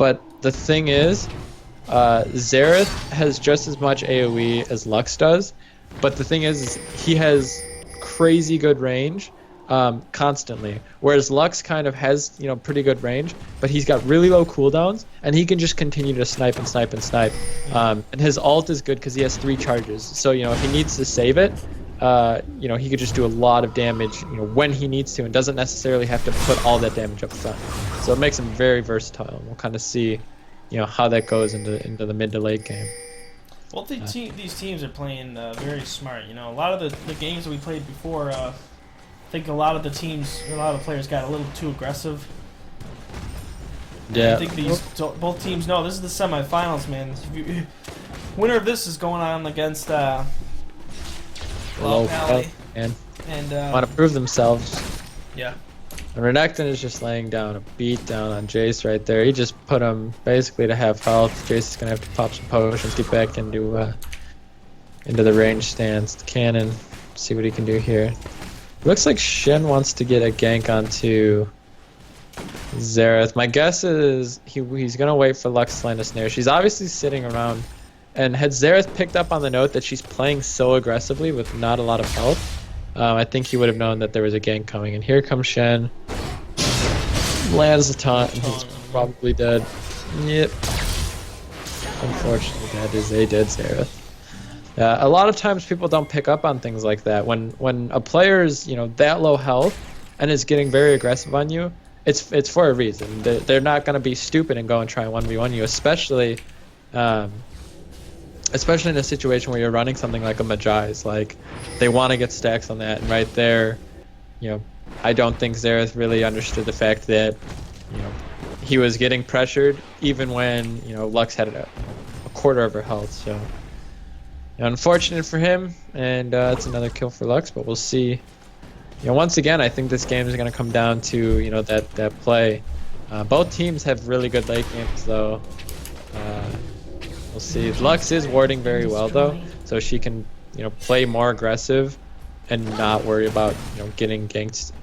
But the thing is, Xerath has just as much AoE as Lux does, but the thing is he has crazy good range constantly, whereas Lux kind of has, you know, pretty good range, but he's got really low cooldowns, and he can just continue to snipe and snipe and snipe. And his ult is good because he has 3 charges, so, you know, if he needs to save it, you know, he could just do a lot of damage, you know, when he needs to, and doesn't necessarily have to put all that damage up front. So it makes him very versatile, and we'll kind of see, you know, how that goes into the mid to late game. Well, these teams are playing very smart. You know, a lot of the games that we played before, I think a lot of the players got a little too aggressive. Yeah. I think both teams know this is the semifinals, man. Winner of this is going on against Low Valley, and want to prove themselves. Yeah. And Renekton is just laying down a beat down on Jace right there. He just put him basically to half health. Jace is gonna have to pop some potions, get back into the range stance. The cannon, see what he can do here. Looks like Shen wants to get a gank onto Xerath. My guess is he's gonna wait for Lux to land a snare. She's obviously sitting around, and had Xerath picked up on the note that she's playing so aggressively with not a lot of health, I think he would have known that there was a gank coming. And here comes Shen. Lands the taunt, and he's probably dead. Yep. Unfortunately, that is a dead Xerath. A lot of times people don't pick up on things like that. When a player is, you know, that low health and is getting very aggressive on you, it's for a reason. They're not going to be stupid and go and try and 1v1 you, especially in a situation where you're running something like a Magi's. Like, they want to get stacks on that, and right there, you know, I don't think Xerath really understood the fact that, you know, he was getting pressured even when, you know, Lux had a quarter of her health. So, you know, unfortunate for him, and it's another kill for Lux, but we'll see. You know, once again, I think this game is going to come down to, you know, that play. Both teams have really good late games, though. We'll see. Lux is warding very well, though, so she can, you know, play more aggressive and not worry about, you know, getting ganked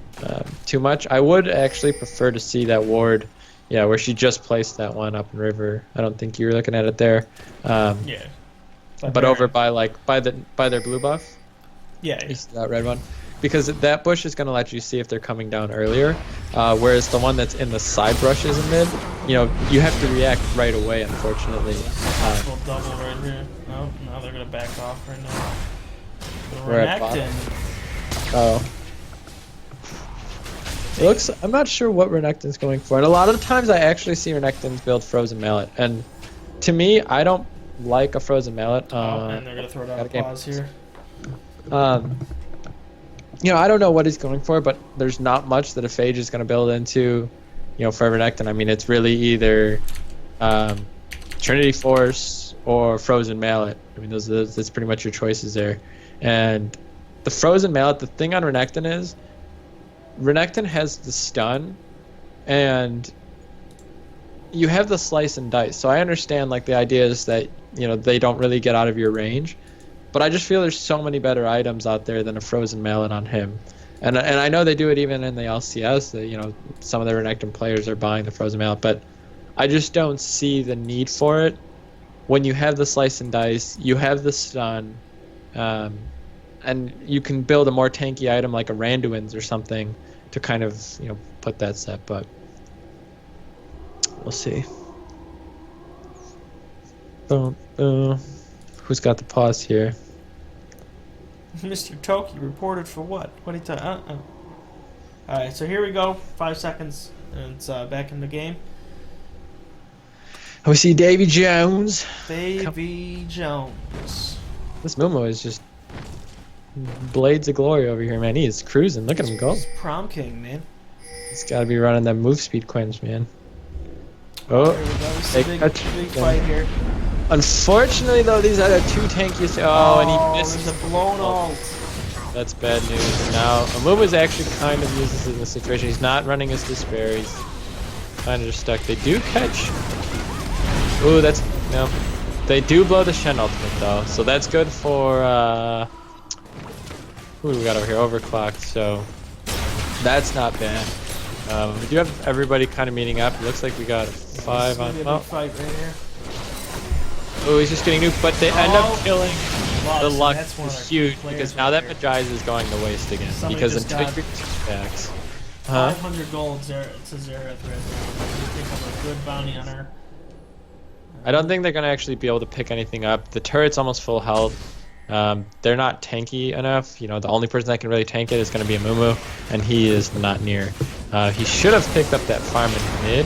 too much. I would actually prefer to see that ward, yeah, where she just placed that one up in river. I don't think you were looking at it there. Yeah. But over by their blue buff. Yeah. You see that red one? Because that bush is going to let you see if they're coming down earlier, whereas the one that's in the side brushes in mid, you know, you have to react right away, unfortunately. Double right here. No, now they're going to back off right now. We're at bottom. Oh. It looks, I'm not sure what Renekton's going for, and a lot of the times I actually see Renekton's build Frozen Mallet, and to me, I don't like a Frozen Mallet. And they're going to throw down a pause here. You know, I don't know what he's going for, but there's not much that a Phage is going to build into, you know, for Renekton. I mean, it's really either Trinity Force or Frozen Mallet. I mean, that's pretty much your choices there. And the Frozen Mallet, the thing on Renekton is, Renekton has the stun, and you have the slice and dice. So I understand, like, the idea is that, you know, they don't really get out of your range. But I just feel there's so many better items out there than a Frozen Mallet on him. And I know they do it even in the LCS, that, you know, some of the Renekton players are buying the Frozen Mallet, but I just don't see the need for it when you have the slice and dice, you have the stun, and you can build a more tanky item like a Randuin's or something to kind of, you know, put that set, but we'll see. Who's got the pause here? Mr. Toki reported for what? What did he tell? Alright, so here we go. 5 seconds, and it's back in the game. We see Davy Jones. Davy Jones. This Momo is just blades of glory over here, man. He is cruising. Look at him go. He's prom king, man. He's got to be running that move speed quench, man. Oh, here we go. This is a big fight here. Unfortunately, though, these are the two tankiest. Oh, and he missed. There's a blown ult. That's bad news. Now, Amuba's actually kind of uses it in this situation. He's not running his despair. He's kind of just stuck. They do catch. Ooh, that's no. They do blow the Shen ultimate though, so that's good for. Who do we got over here? OverKlocked. So that's not bad. We do have everybody kind of meeting up. It looks like we got a 5 on. Big fight right here. Oh, he's just getting nuked, but they end up killing. The luck That's one of is our huge players because right now that there. Magize is going to waste again. Somebody Because just until got you're 2 stacks. Huh? 500 gold to Zareth right now. We pick up a good bounty on her. I don't think they're going to actually be able to pick anything up. The turret's almost full health. They're not tanky enough. You know, the only person that can really tank it is going to be a Mumu, and he is not near. He should have picked up that farm in mid.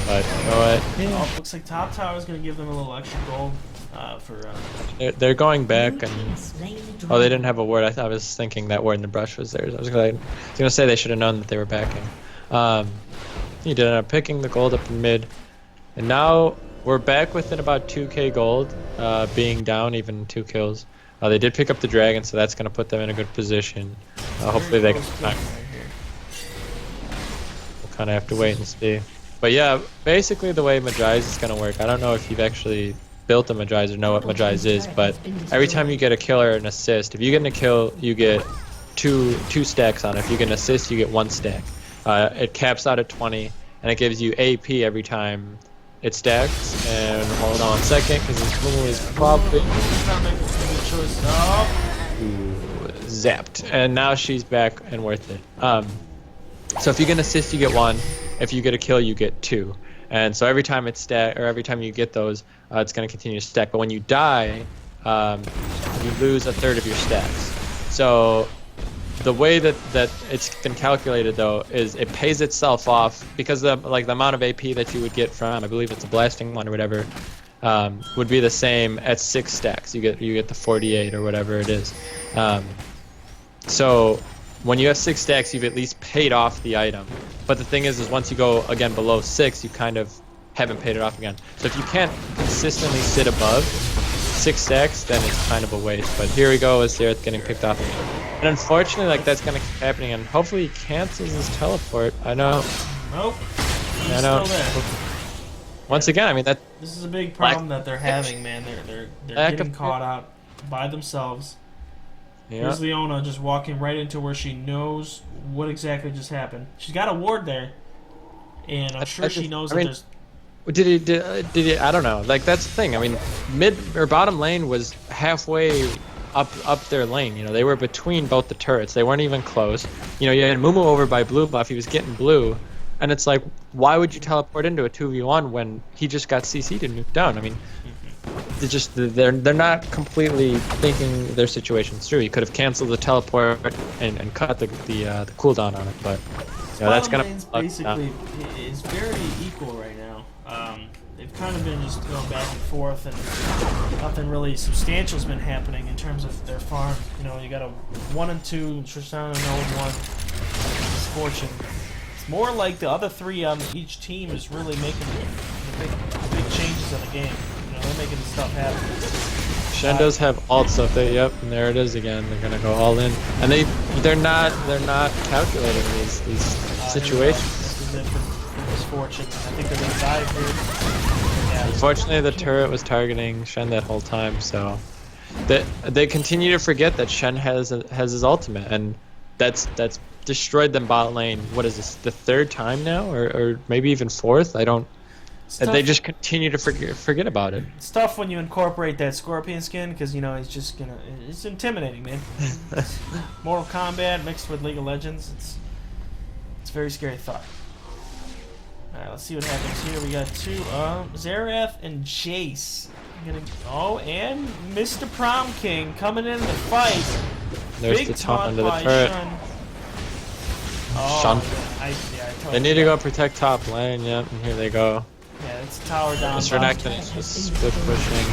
But you know what? Oh, looks like top tower is going to give them a little extra gold They're going back, and oh, they didn't have a ward. I was thinking that ward in the brush was theirs. I was gonna say they should have known that they were backing. He did end up picking the gold up in mid, and now we're back within about 2k gold, being down even 2 kills. They did pick up the dragon, so that's gonna put them in a good position. Hopefully they can. We'll kind of have to wait and see. But yeah, basically the way Magize is gonna work. I don't know if you've actually built a Magize or know what Magize is, but every time you get a kill or an assist, if you get a kill, you get two stacks on it. If you get an assist, you get 1 stack. It caps out at 20, and it gives you AP every time it stacks. And hold on a second, because this Mumu is probably zapped, and now she's back and worth it. So if you get an assist, you get 1. If you get a kill, you get 2. And so every time it's stack, or every time you get those, it's going to continue to stack. But when you die, you lose 1/3 of your stacks. So the way that it's been calculated, though, is it pays itself off because the amount of AP that you would get from, I believe it's a blasting one or whatever, would be the same at 6 stacks. You get the 48 or whatever it is. So when you have 6 stacks, you've at least paid off the item. But the thing is once you go again below 6, you kind of haven't paid it off again. So if you can't consistently sit above 6 stacks, then it's kind of a waste. But here we go, as Zareth getting picked off. And unfortunately, like, that's gonna keep happening, and hopefully he cancels his teleport. I know. Nope. He's I know. still there. Once again, I mean that. This is a big problem that they're having, man. They're getting caught out by themselves. Yeah. Here's Leona just walking right into where she knows what exactly just happened. She's got a ward there, and I'm sure she knows that there's. Did he? I don't know. Like, that's the thing. I mean, mid or bottom lane was halfway up their lane. You know, they were between both the turrets. They weren't even close. You know, you had Mumu over by blue buff. He was getting blue, and it's like, why would you teleport into a 2v1 when he just got CC'd and nuked down? I mean, they're not completely thinking their situations through. He could have canceled the teleport and cut the cooldown on it, but you know, that's gonna basically is very equal right now. They've kind of been just going back and forth, and nothing really substantial has been happening in terms of their farm. You know, you got a 1 and 2, Tristan and 0 and 1, Misfortune. It's more like the other 3 on each team is really making the big changes in the game. You know, they're making the stuff happen. Shen does have ult stuff. Yep, and there it is again. They're gonna go all in, and they're not calculating these situations. This is it for Misfortune. I think they're gonna die here. Yeah. Unfortunately, the turret was targeting Shen that whole time, so they continue to forget that Shen has his ultimate, and that's destroyed them bot lane. What is this, the 3rd time now, or maybe even 4th? I don't. They just continue to forget about it. It's tough when you incorporate that Scorpion skin, because, you know, it's intimidating, man. Mortal Kombat mixed with League of Legends, it's a very scary thought. Alright, let's see what happens here. We got 2, Zareth and Jace. And Mr. Prom King coming in the fight. There's Big the taunt under the by turret. Shun. Shun. Totally They need to go protect top lane, yep, and here they go. Yeah, it's tower down. Mr. Necton is just split pushing.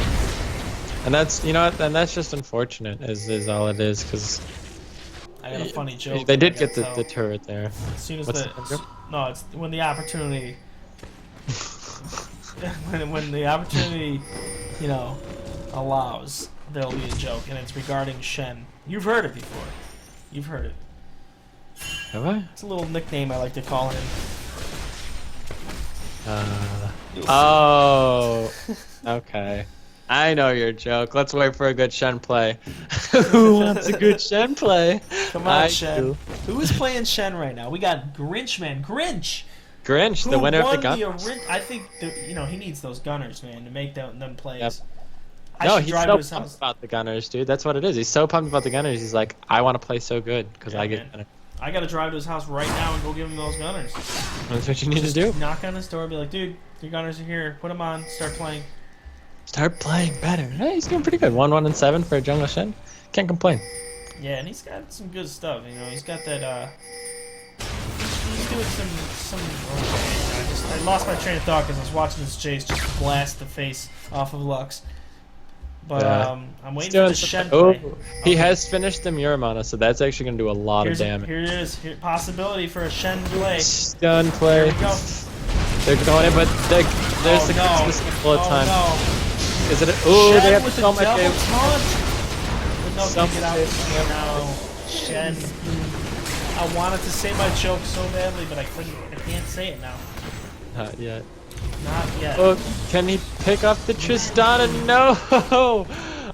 And that's, you know what, and that's just unfortunate, is all it is, because I got a funny joke. They did get the turret there. As soon as No, it's when the opportunity when the opportunity, you know, allows, there'll be a joke, and it's regarding Shen. You've heard it before. You've heard it. Have I? It's a little nickname I like to call him. Oh, okay. I know your joke. Let's wait for a good Shen play. Who wants a good Shen play? Come on, Shen. Who is playing Shen right now? We got Grinch, man. Grinch! Grinch, the winner of the gun. I think, he needs those gunners, man, to make them plays. Yep. I No, should he's drive so to his pumped house. about the gunners, dude. That's what it is. He's so pumped about the gunners. He's like, I want to play so good because Yeah, I get man. gunners. I gotta drive to his house right now and go give him those gunners. That's what you need to do. Knock on his door, be like, dude, your gunners are here. Put them on. Start playing. Start playing better. Hey, he's doing pretty good. 1-1-7 for a jungle Shen. Can't complain. Yeah, and he's got some good stuff. You know, he's got that. He's doing some. I lost my train of thought because I was watching this Jace just blast the face off of Lux. But I'm waiting for the Shen play. He has finished the Muramana, so that's actually going to do a lot of damage. Here it is. Possibility for a Shen play. Stun play. Here we go. They're going in, but there's the couple of times. No. Is it? Ooh, Shen they have with so the much double damage. taunt. But no, Some can't get out. No, Shen. I wanted to say my joke so badly, but I couldn't. I can't say it now. Not yet. Not yet. Oh, can he pick up the Tristana? No!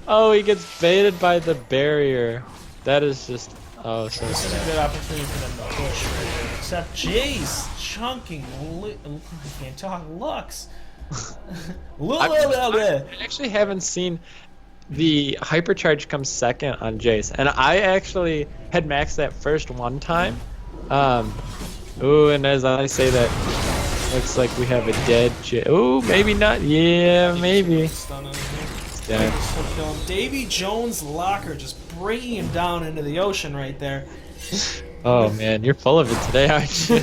Oh, he gets baited by the barrier. That is just... Oh, so This is a sad. good opportunity for them to push right here. Except Jace chunking. I can't talk. Lux. I actually haven't seen the hypercharge come second on Jace, and I actually had maxed that first one time. Ooh, and as I say that, looks like we have a dead Jace. Ooh, maybe not. Yeah, maybe. Yeah. Davy Jones' locker just bringing him down into the ocean right there. Oh man, you're full of it today, aren't you?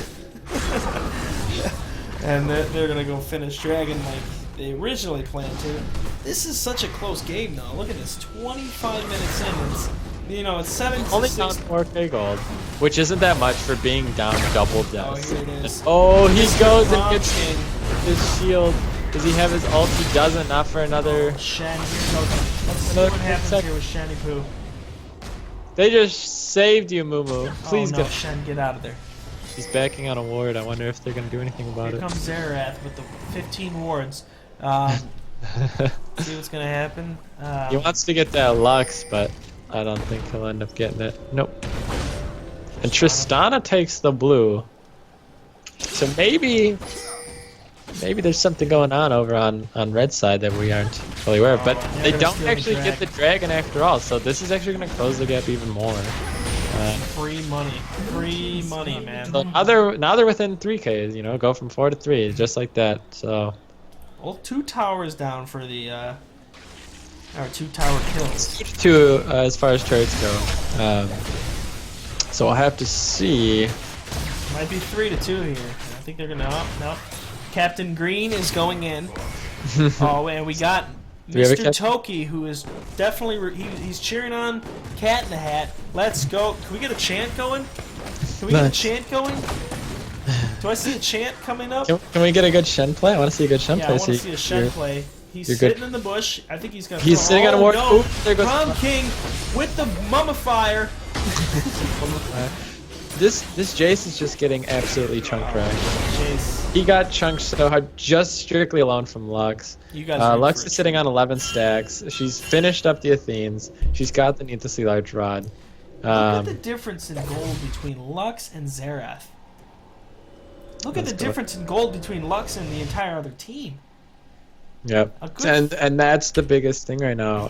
And they're gonna go finish Dragon like they originally planned to. This is such a close game though. Look at this, 25 minutes in. It's, you know, it's 7 to Only 6. down 4k gold, which isn't that much for being down double Oh, death. here it is. Oh, he Mr. goes and Prom gets King. his shield. Does he have his ult? He doesn't. Not for another. Shen, here goes. Let's see Another what quick happens sec. here with Shenny Poo. They just saved you, Mumu. Please oh no, go. Shen, get out of there. He's backing on a ward. I wonder if they're gonna do anything about Here it. comes Zerath with the 15 wards. See what's gonna happen. He wants to get that Lux, but I don't think he'll end up getting it. Nope. And Tristana takes the blue. So maybe there's something going on over on red side that we aren't fully aware of. But they're they gonna don't steal the actually get the dragon after all. So this is actually going to close the gap even more. Free money, man. So now they're within 3Ks. You know, go from 4 to 3, just like that. So. Well, 2 towers down for the or 2 tower kills. 2 as far as turrets go. So I'll have to see. Might be 3 to 2 here. I think they're gonna. No. Captain Green is going in. Oh, and we got Do we have a Mr. cap- Toki, who is definitely he's cheering on Cat in the Hat. Let's go! Can we get a chant going? Can we get a Nice. chant going? Do I see a chant coming up? Can we get a good Shen play? I want to see a good Shen Yeah, I play. want to see a Shen play. He's you're good. sitting in the bush. I think he's gonna. He's throw- sitting on a ward. No. Oop, there goes- Prom King with the mummifier. This Jace is just getting absolutely chunk wrecked. Jace, He got chunked so hard, just strictly alone from Lux. you guys. are Lux rich. is sitting on 11 stacks. She's finished up the Athenes. She's got the needlessly large rod. Look at the difference in gold between Lux and Zerath. Look at Let's the go. difference in gold between Lux and the entire other team. Yep. A good- And that's the biggest thing right now.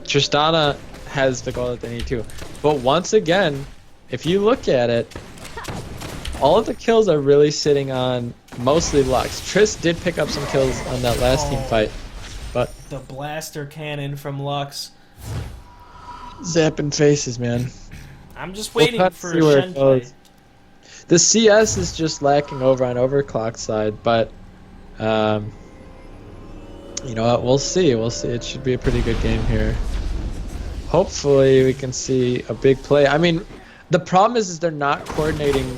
Tristana has the goal that they need too. But once again, if you look at it, all of the kills are really sitting on mostly Lux. Triss did pick up some kills on that last team fight, but The blaster cannon from Lux. zapping faces, man. I'm just We'll waiting have to for see a where it Shen play. goes. The CS is just lacking over on OverKlocked side, but you know what? We'll see. We'll see. It should be a pretty good game here. Hopefully, we can see a big play. I mean, the problem is they're not coordinating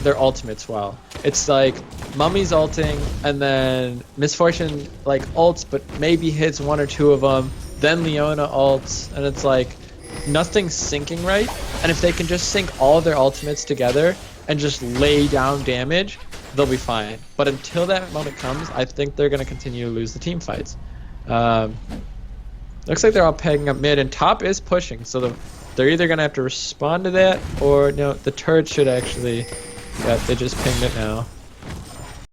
their ultimates well. It's like Mummy's ulting, and then Misfortune like ults, but maybe hits 1 or 2 of them. Then Leona ults, and it's like nothing's syncing right. And if they can just sync all of their ultimates together and just lay down damage, they'll be fine. But until that moment comes, I think they're going to continue to lose the team fights. Looks like they're all pegging up mid, and top is pushing, so they're either gonna have to respond to that, or no, the turret should actually. Yeah, they just pinged it now.